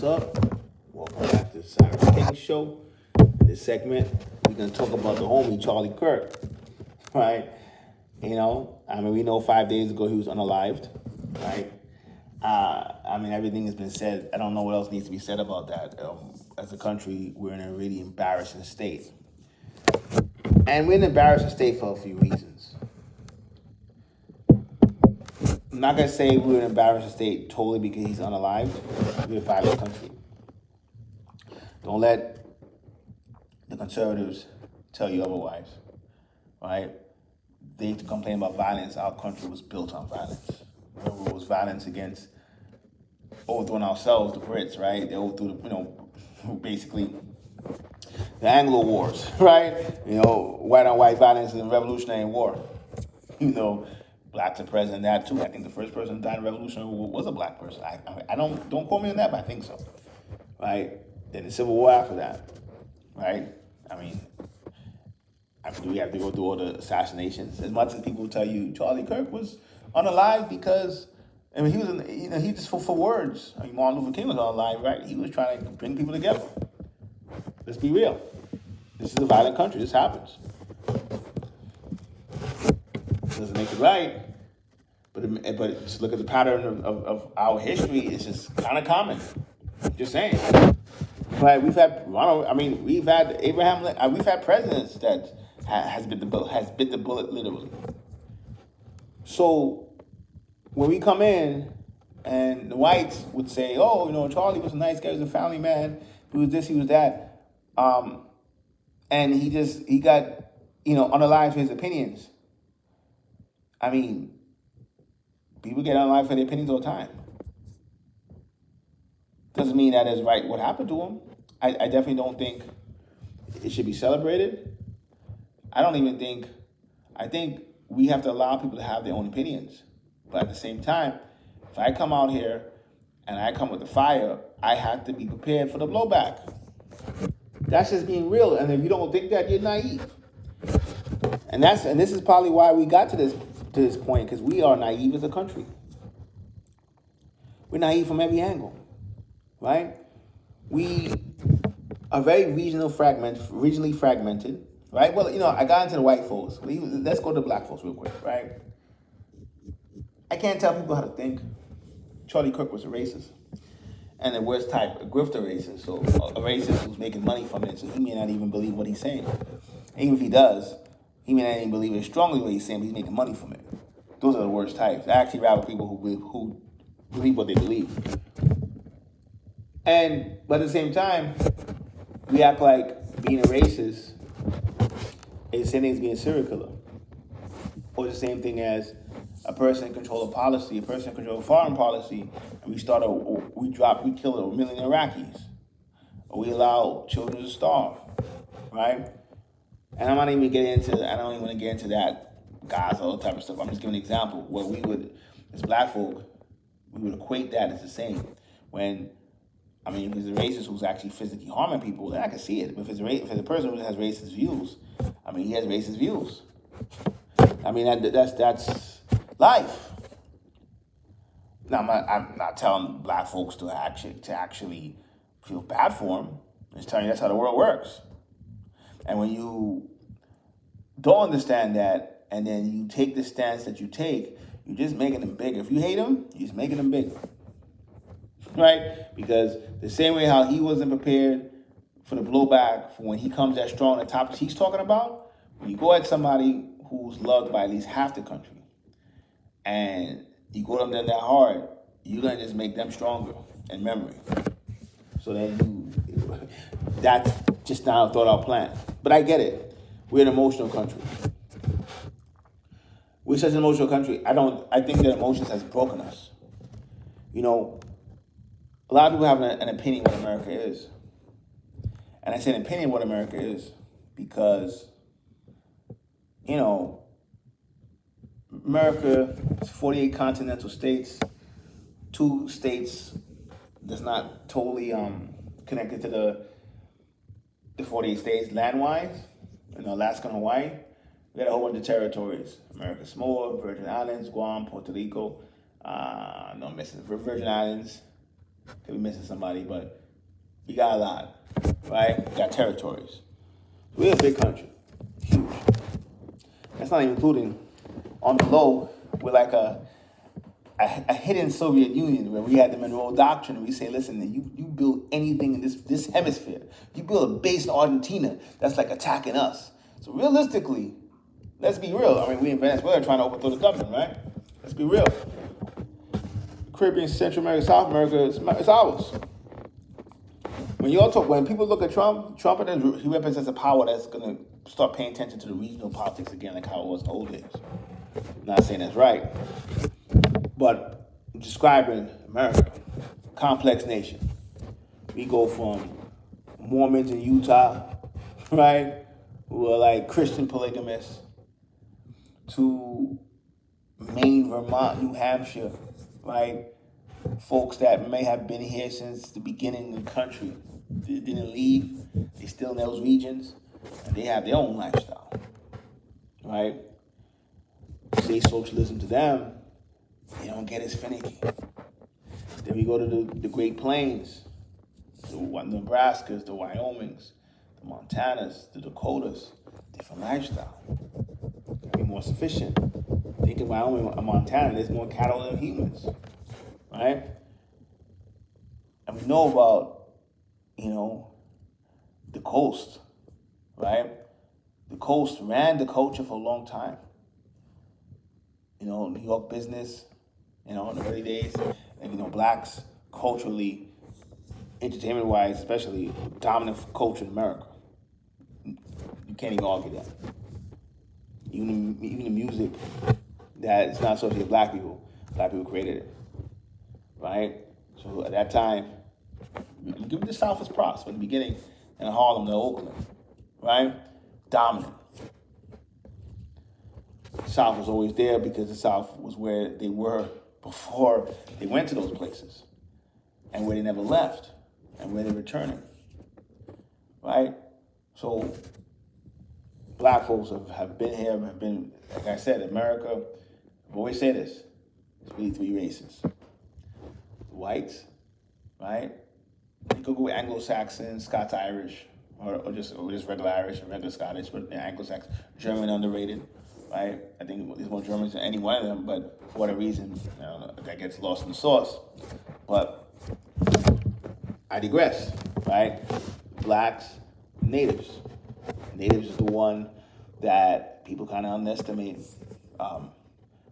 what's up? Welcome back to the Siris King show. In this segment, we're gonna talk about the homie Charlie Kirk, right? You know, I mean, we know 5 days ago he was unalived, right? I mean, everything has been said. I don't know what else needs to be said about that. As a country, we're in a really embarrassing state. And we're in an embarrassing state for a few reasons. I'm not going to say we're in an embarrassing state totally because he's unalived. We're a violent country. Don't let the conservatives tell you otherwise, right? They used to complain about violence. Our country was built on violence. Remember, it was violence against overthrowing ourselves, the Brits, right? They overthrew, basically the Anglo Wars, right? White on white violence in the Revolutionary War. Blacks are present in that too. I think the first person who died in the Revolutionary War was a black person. I don't quote me on that, but I think so, right? Then the Civil War after that, right? I mean, do we have to go through all the assassinations? As much as people tell you Charlie Kirk was unalive because, I mean, he was, he just for words. I mean, Martin Luther King was unalive, right? He was trying to bring people together. Let's be real. This is a violent country. This happens. Doesn't make it right, but just look at the pattern of our history. It's just kind of common. Just saying. Right? We've had Abraham. We've had presidents that has bit the bullet literally. So when we come in, and the whites would say, "Oh, Charlie was a nice guy. He was a family man. He was this. He was that," and he got unalive for his opinions. I mean, people get unalive for their opinions all the time. Doesn't mean that is right what happened to him. I definitely don't think it should be celebrated. I think we have to allow people to have their own opinions. But at the same time, if I come out here and I come with the fire, I have to be prepared for the blowback. That's just being real. And if you don't think that, you're naive. And this is probably why we got to this point, because we are naive as a country. We're naive from every angle, right? We are very regionally fragmented, right? Well, I got into the white folks. Let's go to the black folks real quick, right? I can't tell people how to think. Charlie Kirk was a racist. And the worst type, a grifter racist. So a racist who's making money from it, so he may not even believe what he's saying. Even if he does, he may not even believe it strongly what he's saying, but he's making money from it. Those are the worst types. I actually rather people who believe what they believe. But at the same time, we act like being a racist is the same thing as being a serial killer. Or the same thing as a person in control of policy, a person in control of foreign policy, and we kill 1 million Iraqis. Or we allow children to starve, right? And I don't even want to get into that Gaza, all type of stuff. I'm just giving an example where we would, as black folk, we would equate that as the same. When, if it's a racist who's actually physically harming people, then I can see it. But if it's a person who has racist views, he has racist views. That's life. Now, I'm not telling black folks to actually feel bad for them. I'm just telling you that's how the world works. And when you don't understand that, and then you take the stance that you take, you're just making them bigger. If you hate them, you're just making them bigger. Right? Because the same way how he wasn't prepared for the blowback for when he comes that strong on the topics he's talking about, when you go at somebody who's loved by at least half the country, and you go to them that hard, you're going to just make them stronger in memory. So then that's just not a thought-out plan. But I get it. We're an emotional country. We're such an emotional country. I think that emotions has broken us. A lot of people have an opinion what America is. And I say an opinion what America is because, America is 48 continental states, 2 states that's not totally connected to the 48 states land-wise, Alaska and Hawaii. We got a whole bunch of territories. America Samoa, Virgin Islands, Guam, Puerto Rico. No, I'm missing Virgin Islands, Could be missing somebody, but we got a lot, right? We got territories. We're a big country, huge. That's not even including on the low. We're like a hidden Soviet Union where we had the Monroe Doctrine. And we say, listen, you build anything in this hemisphere. You build a base in Argentina, that's like attacking us. So realistically, let's be real. I mean, we in Venezuela trying to overthrow the government, right? Let's be real. Caribbean, Central America, South America, it's ours. When people look at Trump, he represents a power that's going to start paying attention to the regional politics again, like how it was in the old days. I'm not saying that's right, but describing America, complex nation. We go from Mormons in Utah, right, who are like Christian polygamists, to Maine, Vermont, New Hampshire, right? Folks that may have been here since the beginning of the country. They didn't leave. They still in those regions. And they have their own lifestyle, right? Say socialism to them, they don't get as finicky. Then we go to the Great Plains, the Nebraskas, the Wyomings, the Montanas, the Dakotas, different lifestyle. Be more sufficient. Think in Wyoming and Montana, there's more cattle than humans, right? And we know about, the coast, right? The coast ran the culture for a long time. New York business, in the early days, and blacks culturally, entertainment-wise, especially dominant culture in America. You can't even argue that. Even the music that is not associated with black people created it, right? So at that time, give the South its props from the beginning, in Harlem to Oakland, right? Dominant. The South was always there because the South was where they were before they went to those places, and where they never left, and where they're returning, right? So black folks have been here, have been, like I said, America. I've always said this. It's really three races. The whites, right? You could go Anglo-Saxon, Scots-Irish, or just regular Irish and regular Scottish, but Anglo-Saxon, German underrated, right? I think there's more Germans than any one of them, but for whatever reason, that gets lost in the sauce. But I digress, right? Blacks, natives. Natives is the one that people kind of underestimate.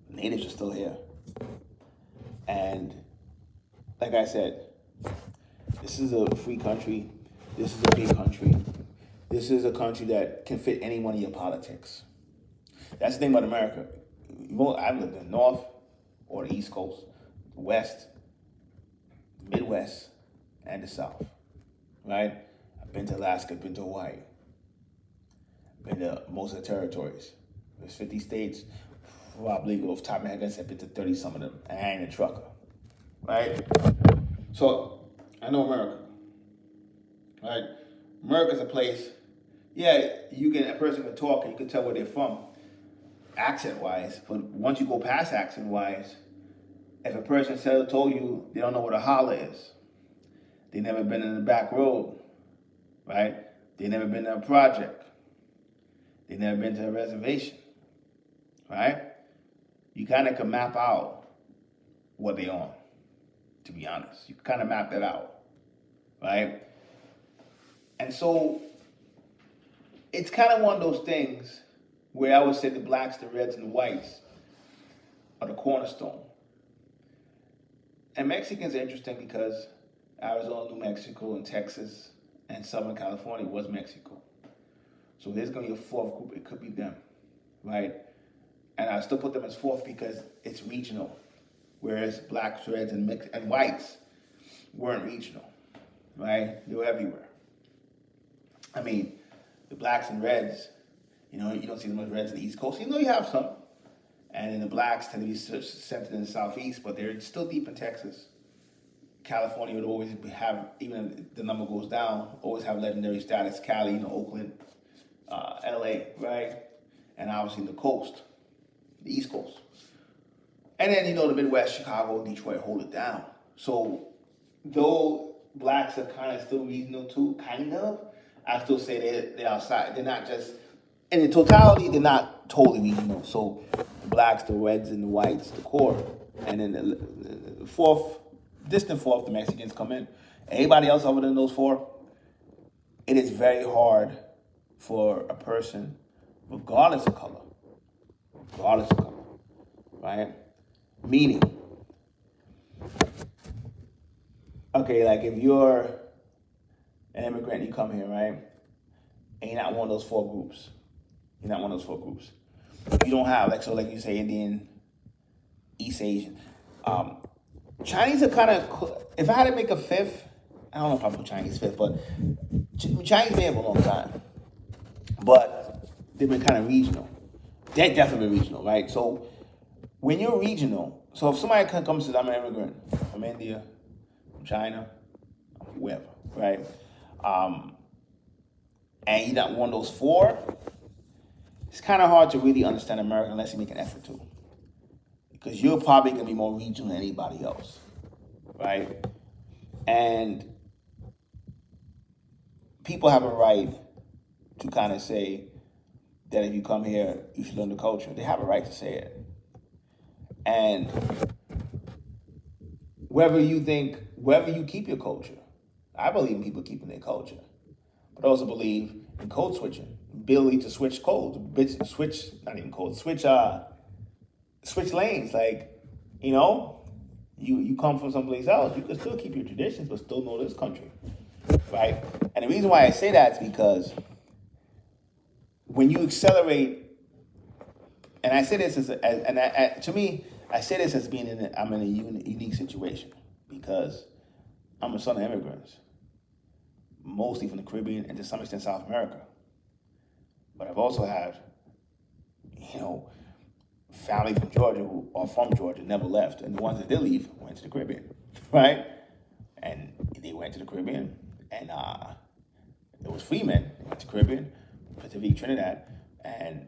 Natives are still here. And like I said, this is a free country. This is a big country. This is a country that can fit any one of your politics. That's the thing about America. I've lived in the North or the East Coast, the West, the Midwest, and the South, right? I've been to Alaska, been to Hawaii, been to most of the territories. There's 50 states. Probably off the top of my head, I've been to 30 some of them, and I ain't a trucker, right? So I know America, right? America's a place, a person can talk and you can tell where they're from, accent-wise, but once you go past accent-wise, if a person told you they don't know what a holler is, they never been in the back road, right? They never been to a project. They never been to a reservation, right? You kind of can map out what they on, to be honest. You can kind of map that out, right? And so it's kind of one of those things where I would say the blacks, the reds, and the whites are the cornerstone. And Mexicans are interesting because Arizona, New Mexico, and Texas, and Southern California was Mexico. So there's going to be a fourth group. It could be them, right? And I still put them as fourth because it's regional, whereas blacks, reds, and whites weren't regional, right? They were everywhere. I mean, the blacks and reds, you don't see much reds in the East Coast. You have some. And then the blacks tend to be centered in the Southeast, but they're still deep in Texas. California would always have, even if the number goes down, always have legendary status. Cali, Oakland, LA, right? And obviously the coast, the East Coast. And then, the Midwest, Chicago, Detroit hold it down. So though blacks are kind of still regional too, kind of, I still say they're outside. They're not just, in the totality, they're not totally regional. So the blacks, the reds, and the whites, the core. And then the fourth, distant fourth, the Mexicans come in. Anybody else other than those four, it is very hard for a person, regardless of color, right? Meaning, okay, like if you're an immigrant, you come here, right? And you're not one of those four groups. You don't have, like you say, Indian, East Asian. Chinese are kind of, if I had to make a fifth, I don't know if I put Chinese fifth, but Chinese been here for a long time. But they've been kind of regional. They're definitely regional, right? So when you're regional, so if somebody comes and says, I'm an immigrant from India, from China, wherever, right? And you're not one of those four, it's kind of hard to really understand America unless you make an effort to. Because you're probably going to be more regional than anybody else, right? And people have a right to kind of say that if you come here, you should learn the culture. They have a right to say it. And whether you keep your culture, I believe in people keeping their culture, but I also believe in code switching, ability to switch codes, switch lanes. Like, you come from someplace else, you can still keep your traditions, but still know this country, right? And the reason why I say that is because when you accelerate, and I say this I say this as being I'm in a unique situation because I'm a son of immigrants, mostly from the Caribbean and to some extent South America. But I've also had, family from Georgia who are from Georgia, never left, and the ones that did leave went to the Caribbean, right? And they went to the Caribbean, and it was free men. They went to the Caribbean, Puerto Rico, Trinidad, and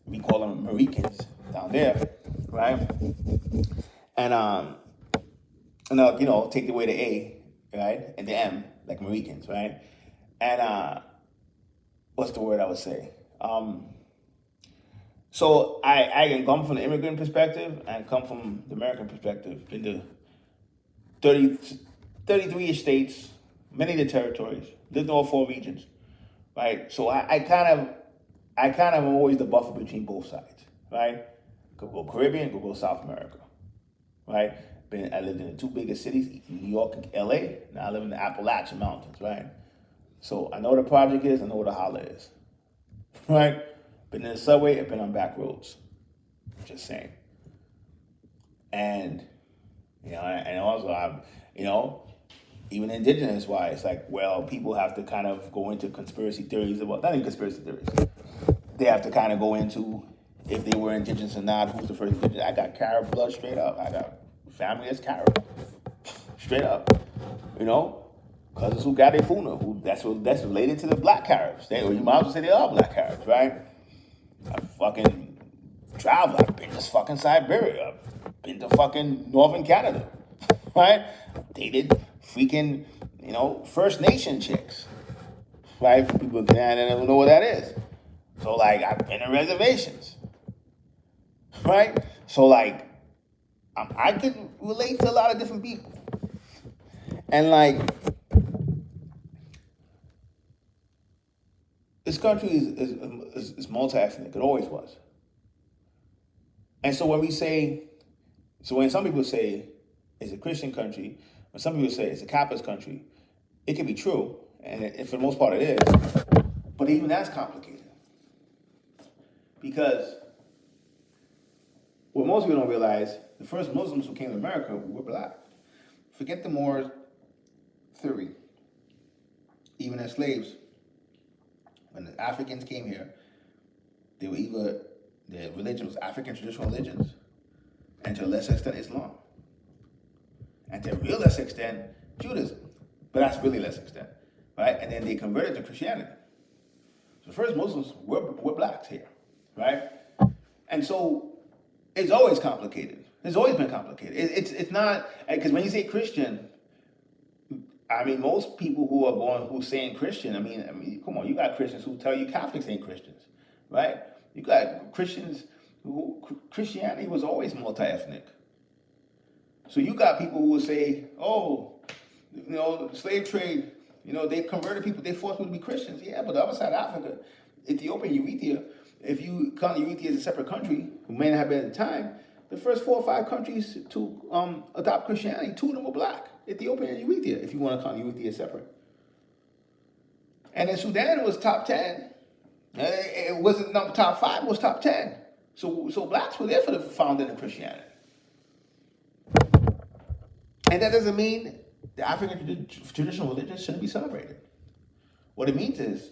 we call them Maricans down there, right? And take away the A, right, and the M, like Maricans, right? And what's the word I would say? So I can come from the immigrant perspective and come from the American perspective in the 33-ish states, many of the territories, lived in all four regions, right? So I kind of am always the buffer between both sides, right? Could go Caribbean, could go South America, right? I lived in the two biggest cities, New York and LA. Now I live in the Appalachian Mountains, right? So I know what a project is, I know what a holler is, right? Been in the subway, I've been on back roads. Just saying. And, and also I'm, even indigenous wise, like, well, people have to kind of go into conspiracy theories about, not even conspiracy theories. They have to kind of go into if they were indigenous or not, who's the first indigenous. I got Carib blood straight up. I got family that's Carib. Straight up. Cousins who got their Funa, that's related to the black Caribs. Or you might as well say they are black Caribs, right? I fucking traveled. I've been to fucking Siberia. I've been to fucking Northern Canada, right? Dated freaking, First Nation chicks, right? For people that don't know what that is. So, like, I've been to reservations, right? So, like, I can relate to a lot of different people. And, like, this country is multi-ethnic. It always was. And so when when some people say it's a Christian country, when some people say it's a capitalist country, it can be true, and for the most part it is. But even that's complicated. Because what most people don't realize, the first Muslims who came to America were black. Forget the Moors theory. Even as slaves, when the Africans came here, they were either, their religion was African traditional religions, and to a lesser extent Islam, and to a real lesser extent Judaism, but that's really less extent, right? And then they converted to Christianity. So the first Muslims were blacks here, right? And so it's always complicated. It's always been complicated. It's not, because when you say Christian, I mean, most people who saying Christian, I mean, come on, you got Christians who tell you Catholics ain't Christians, right? You got Christians who, Christianity was always multi-ethnic. So you got people who will say, oh, slave trade, they converted people, they forced people to be Christians. Yeah, but the other side of Africa, Ethiopia, Eritrea, if you count Eritrea as a separate country, who may not have been at the time, the first 4 or 5 countries to adopt Christianity, 2 of them were black, Ethiopia and Eritrea, if you want to count Eritrea separate. And then Sudan was top 10. It wasn't top 5, it was top 10. So blacks were there for the founding of Christianity. And that doesn't mean the African traditional religion shouldn't be celebrated. What it means is,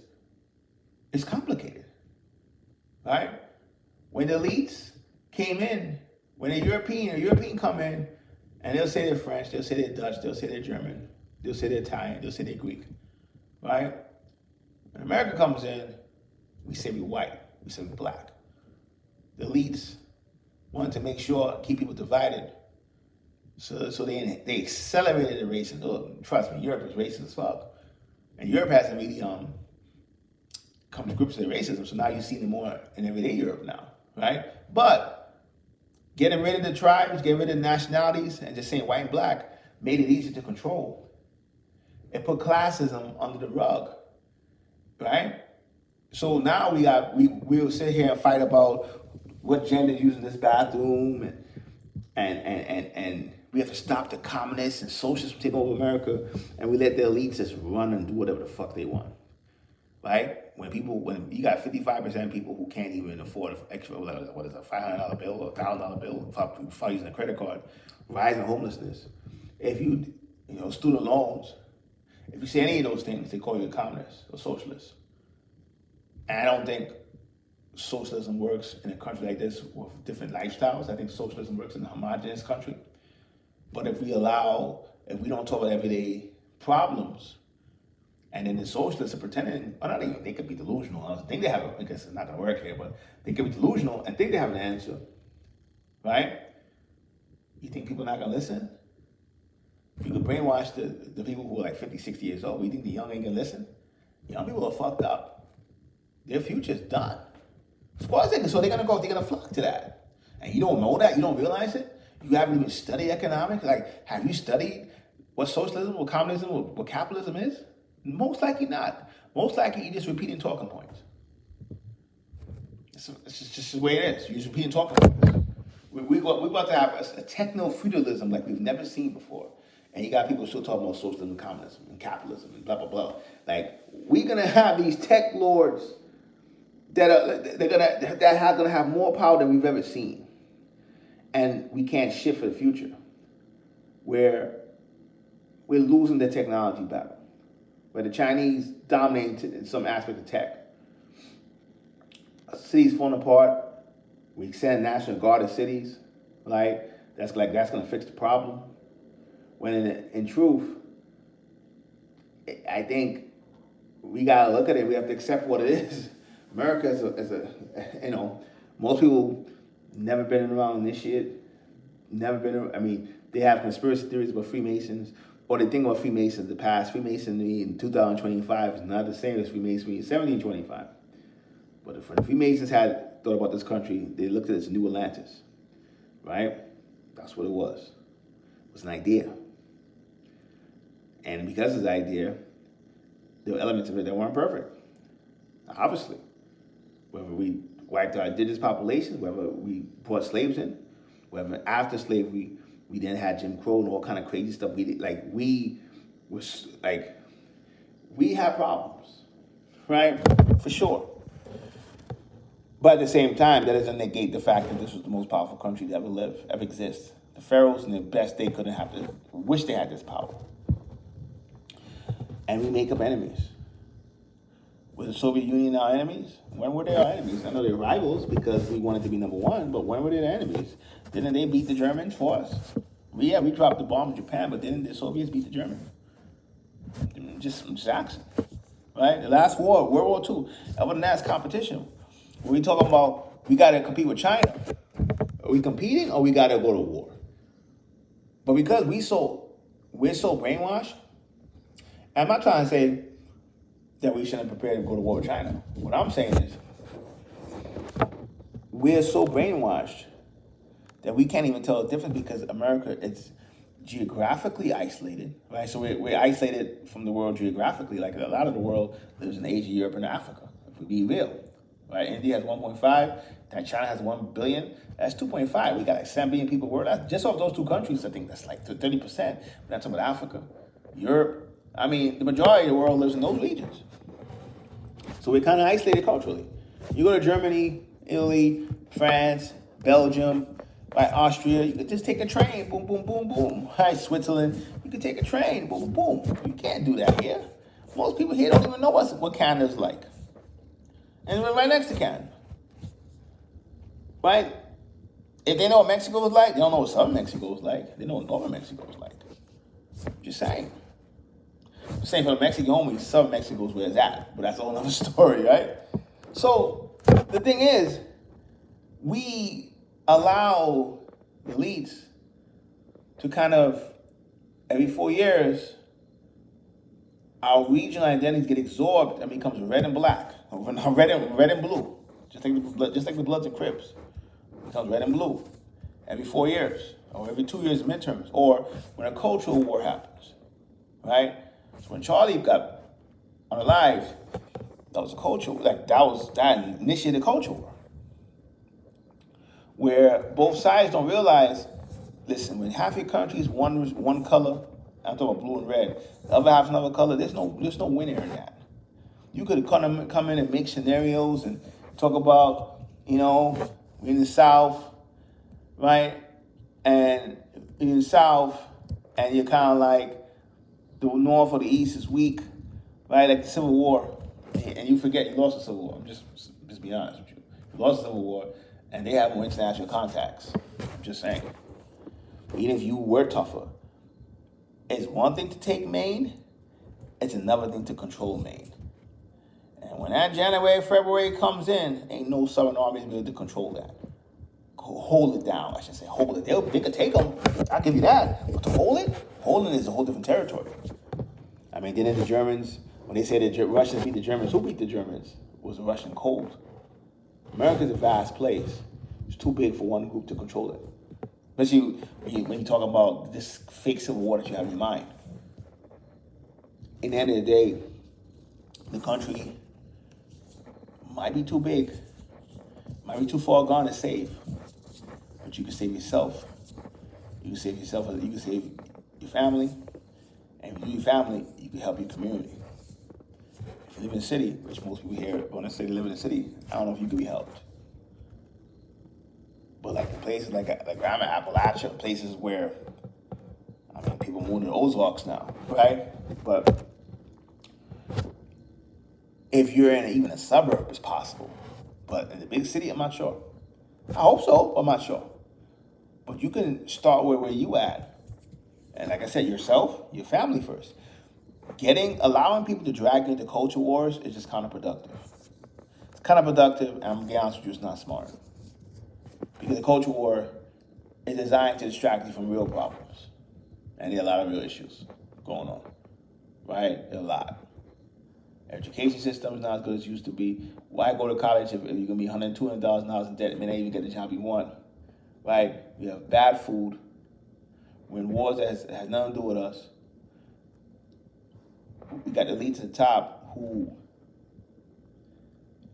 it's complicated, right? When the elites came in, when a European come in, and they'll say they're French, they'll say they're Dutch, they'll say they're German, they'll say they're Italian, they'll say they're Greek, right? When America comes in, we say we're white, we say we're black. The elites wanted to make sure, keep people divided, so they accelerated the racism. Oh, trust me, Europe is racist as fuck. And Europe hasn't really come to grips with their racism, so now you see them more in everyday Europe now, right? But getting rid of the tribes, getting rid of the nationalities, and just saying white and black made it easier to control. It put classism under the rug, right? So now we'll sit here and fight about what gender is using this bathroom, and we have to stop the communists and socialists from taking over America, and we let the elites just run and do whatever the fuck they want, right? When you got 55% of people who can't even afford an extra, what is a $500 bill or $1,000 bill for using a credit card, rising homelessness. If student loans, if you say any of those things, they call you a communist or socialist. And I don't think socialism works in a country like this with different lifestyles. I think socialism works in a homogenous country. But if we don't talk about everyday problems, and then the socialists are pretending, or not even, they could be delusional. I think they have, I guess it's not going to work here, but they could be delusional and think they have an answer, right? You think people are not going to listen? You could brainwash the people who are like 50, 60 years old. You think the young ain't going to listen? Young people are fucked up. Their future's done. Of course they're going to flock to that. And you don't know that? You don't realize it? You haven't even studied economics? Like, have you studied what socialism, what communism, what capitalism is? Most likely not. Most likely you're just repeating talking points. It's just the way it is. You're just repeating talking points. We're about to have a techno-feudalism like we've never seen before. And you got people still talking about socialism, communism, and capitalism, and blah, blah, blah. Like, we're going to have these tech lords that are going to have more power than we've ever seen. And we can't shift for the future, where we're losing the technology battle, where the Chinese dominate in some aspect of tech. Cities falling apart. We send National Guard to cities, right? That's going to fix the problem. When in truth, I think we got to look at it. We have to accept what it is. America is a most people never been around this shit. Never been. They have conspiracy theories about Freemasons, or they think about Freemasons. The past Freemasonry in 2025 is not the same as Freemasonry in 1725. But if the Freemasons had thought about this country, they looked at it as New Atlantis, right? That's what it was. It was an idea. And because of the idea, there were elements of it that weren't perfect. Obviously. Whether we wiped our indigenous population, whether we brought slaves in, whether after slavery we then had Jim Crow and all kind of crazy stuff. We have problems, right? For sure. But at the same time, that doesn't negate the fact that this was the most powerful country to ever exist. The pharaohs, in their best day, couldn't have this. Wish they had this power. And we make up enemies. Were the Soviet Union our enemies? When were they our enemies? I know they're rivals because we wanted to be number one, but when were they their enemies? Didn't they beat the Germans for us? We dropped the bomb in Japan, but didn't the Soviets beat the Germans? Just asking, right? The last war, World War II, other than that, it's competition. When we talking about we got to compete with China, are we competing or we got to go to war? But because we're so brainwashed, I'm not trying to say that we shouldn't prepare to go to war with China. What I'm saying is we're so brainwashed that we can't even tell the difference because America is geographically isolated, right? So we're isolated from the world geographically. Like a lot of the world lives in Asia, Europe, and Africa, if we be real, right? India has 1.5, that China has 1 billion, that's 2.5. We got like 7 billion people world. That's just off those two countries, I think that's like 30%. We're not talking about Africa, Europe. I mean, the majority of the world lives in those regions. So we're kind of isolated culturally. You go to Germany, Italy, France, Belgium, right, Austria, you could just take a train, boom, boom, boom, boom. Right, Switzerland, you could take a train, boom, boom, boom. You can't do that here. Most people here don't even know what Canada's like. And we're right next to Canada. Right? If they know what Mexico is like, they don't know what Southern Mexico is like. They know what Northern Mexico is like. Just saying. Same for the Mexican homies, Southern Mexico is where it's at. But that's a whole other story, right? So the thing is, we allow elites to kind of, every 4 years, our regional identities get absorbed and becomes red and black, red and blue, just like the Bloods and Crips. It becomes red and blue every 4 years, or every 2 years midterms, or when a cultural war happens, right? So when Charlie got unalived, that was a culture, that initiated a culture war. Where both sides don't realize, listen, when half your country is one color, I'm talking about blue and red, the other half's another color, there's no winner in that. You could come in and make scenarios and talk about, we're in the South, right? And in the South, and you're kind of like, the North or the East is weak, right? Like the Civil War, and you forget you lost the Civil War. I'm just be honest with you. You lost the Civil War, and they have more international contacts. I'm just saying. Even if you were tougher, it's one thing to take Maine, it's another thing to control Maine. And when that January, February comes in, ain't no Southern armies able to control that. Hold it down, I should say. Hold it. They could take them. I'll give you that. But to holding it is a whole different territory. I mean, didn't the Germans, when they say the Russians beat the Germans, who beat the Germans? It was the Russian cold. America's a vast place. It's too big for one group to control it. Especially when you talk about this fake civil war that you have in your mind. In the end of the day, the country might be too big, might be too far gone to save. But you can save yourself. You can save yourself, you can save your family. And if you your family, you can help your community. If you live in a city, which most people here when I say they live in a city, I don't know if you can be helped. But like the places like I'm in Appalachia, places where people move to the Ozarks now, right? But if you're in even a suburb, it's possible. But in the big city, I'm not sure. I hope so, but I'm not sure. But you can start where you at. And like I said, yourself, your family first. Allowing people to drag you into culture wars is just counterproductive. It's counterproductive, and I'm gonna be honest with you, it's not smart. Because the culture war is designed to distract you from real problems. And there are a lot of real issues going on, right? There are a lot. Education system is not as good as it used to be. Why go to college if you're going to be $100,000, $200,000 in debt and may not even get the job you want, right? We have bad food. We're in wars that has nothing to do with us. We got elites at the top who,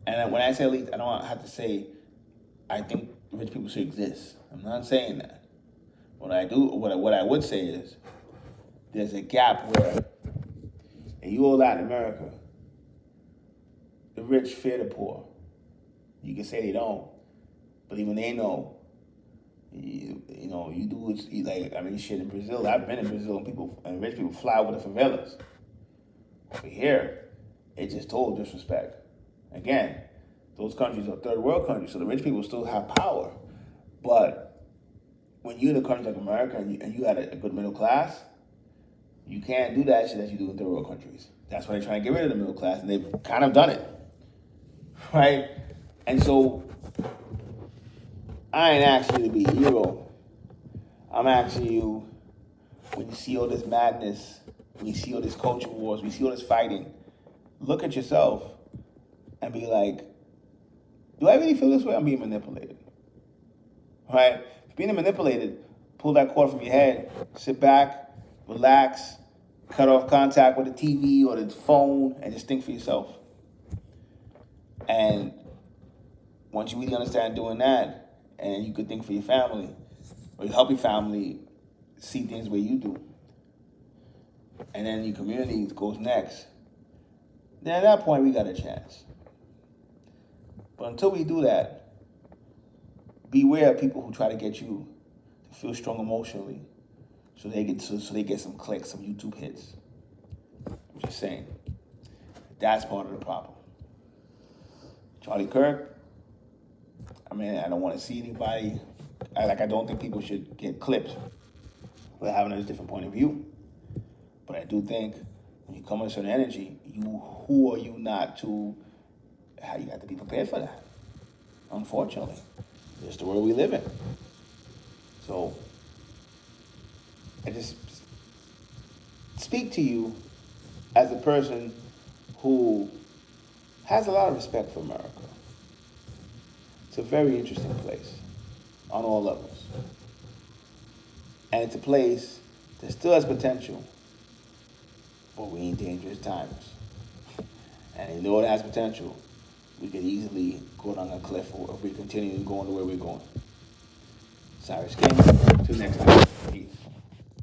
and when I say elites, I don't have to say I think rich people should exist. I'm not saying that. What I would say is there's a gap where, and you all Latin America, the rich fear the poor. You can say they don't, but even they know. You do shit in Brazil. I've been in Brazil and rich people fly over the favelas. Over here, it's just total disrespect. Again, those countries are third world countries, so the rich people still have power. But when you're in a country like America and you had a good middle class, you can't do that shit that you do in third world countries. That's why they're trying to get rid of the middle class, and they've kind of done it. Right? And so, I ain't asking you to be a hero. I'm asking you, when you see all this madness we see all these culture wars, we see all this fighting, look at yourself and be like, do I really feel this way? I'm being manipulated. Right? If you're being manipulated, pull that cord from your head, sit back, relax, cut off contact with the TV or the phone, and just think for yourself. And once you really understand doing that, and you could think for your family, or you help your family see things the way you do, and then your community goes next, then at that point we got a chance. But until we do that, beware of people who try to get you to feel strong emotionally, so they get some clicks, some YouTube hits. I'm just saying, that's part of the problem. Charlie Kirk, I mean, I don't want to see anybody. I don't think people should get clipped for having a different point of view. But I do think when you come with a certain energy, who are you not to? How you have to be prepared for that. Unfortunately, it's the world we live in. So I just speak to you as a person who has a lot of respect for America. It's a very interesting place on all levels. And it's a place that still has potential, but we're in dangerous times. And if it has potential, we could easily go down a cliff if we continue going the way we're going. Siris King, till next time.